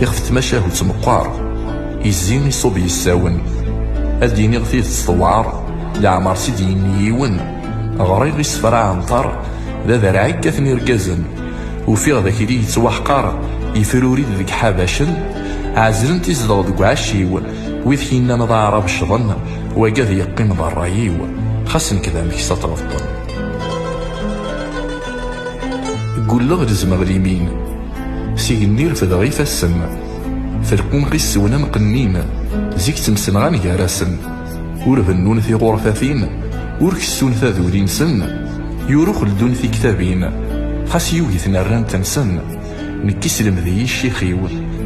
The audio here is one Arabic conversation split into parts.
يخفت مشاه تمقار يزين يصوب يساون الديني غثيث الصوار لعمر سيدي يون غريغ يسفر عنطر ذا ذرعي كثني ركازن وفي ذاك اللي يتوحقر يفروري ذيك حباشن عزلن تيزدغ ذك عشيو ويثينا نضاعر بالشظن وقاذ يقيم ضرايو خاصن كذا مكسا تغفطن قول لغ رزم غريمين سيجني رفض غيف السن فالقوم غيسونا مقنين زيك تمسن غاني جارسن ورفنون في غرفاثين وركسون ذولين سن يروخ لدون في كتابين خاس يوغيثنا ران تنسن نكيس المذي الشيخيو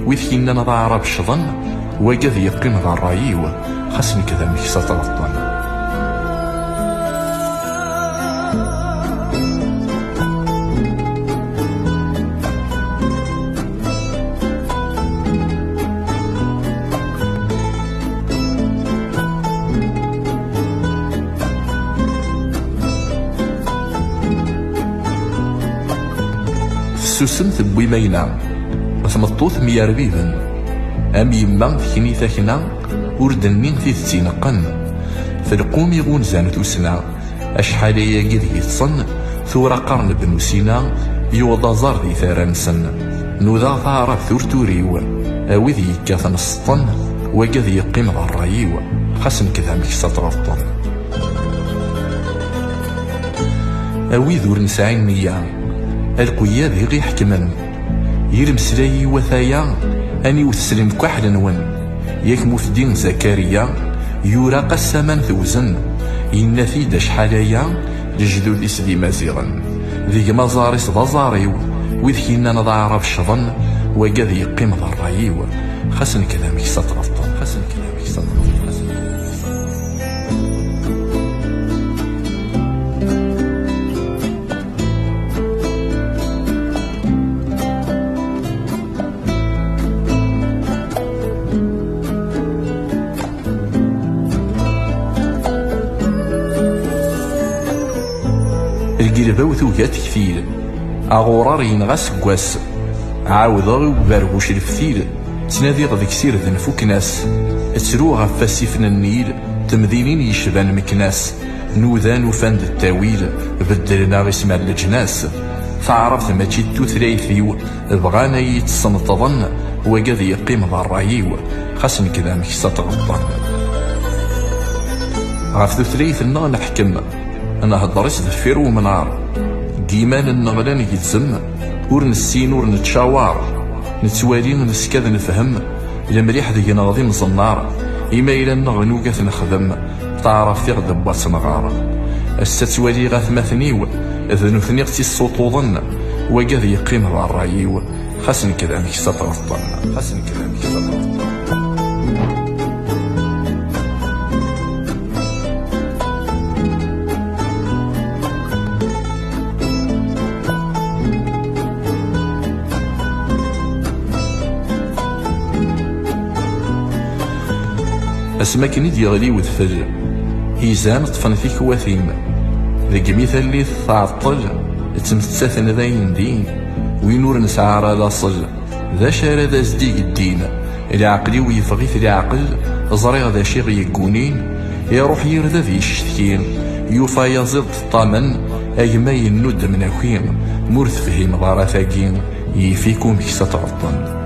ويثينا نضاعر بالشظن وقاذ يقيم ذا الرايو خاصن كذا مكسا تغفطن سوسن تبوي مينا مثمطوث مياربيبن أم يما ثكني ثكنا وردنين في تينقن فالقوم يغون زانت وسنا أشحال يجد يتصن ثورة قرن بن سينا يوضى زار ذي ثارنسن نوذا ثارة ثورتوريو أوذي يكاثن السطن وقذ يقيم ذا الرايو خاصن كذا مكسا تغفطن أوي ذور نسعين نيا القيا ذي غي حكمن يرمسلاي وثايا أني وتسلم كحل نون ياك مفدين زكريا يورا قسمان ثوزن ينثيد شحاليا لجدو الإسدي مازيغن ذي مزاريس ضزاريو وذكينا نضاعر بالشظن وقاذ يقيم ذا الرايو خاصن كذا مكسا تغفطن خاصن كذا مكسا تغفطن القلبة وثوقات كثير أغورار ينغاس قواس عاوضاغي وبارغوش الفتيل تنادي غذيك سير ذنفوك ناس تسرو غفاسيفن النيل تمذينين يشبان مكناس نوذان وفاند التاويل بدلنا غيسمع الجناس فعرفت ماشي توثريثيو بغانا يتصنطظن وقاذ يقيم ذا الرايو خاصن كذا مكسا تغطن غاف ثريث النغ نحكم أنا هضريت ذفير ومنار قيمان النغلان يتزم ور نسين ور نتشاور نتوالين نسكاد نفهم لمريح ذي نغضي مصنار إما إلا النغنوقات نخدم تعرف في غد باس نغار الستوالي غاث مثنيو إذن ثني اغتي السطوضن وقاذ يقيم ذا الرايو خاصن كذا مكسا تغفطن خاصن كذا مكسا تغفطن أسماكني ديالي وذفل هيزان طفن فيك واثيم ذاك مثال اللي تعطل تمتثاثن ذاين دين وينور نسعى على صل ذا شارع ذا زديق الدين العقلي ويفغيث العقل زريغ ذا شيغ يقونين يا روح يرذا ذي الشتكين يوفا يزيد الطمن أجما ينود من أخين مرث فهم غارة ثاقين يفيكم كسا تعطن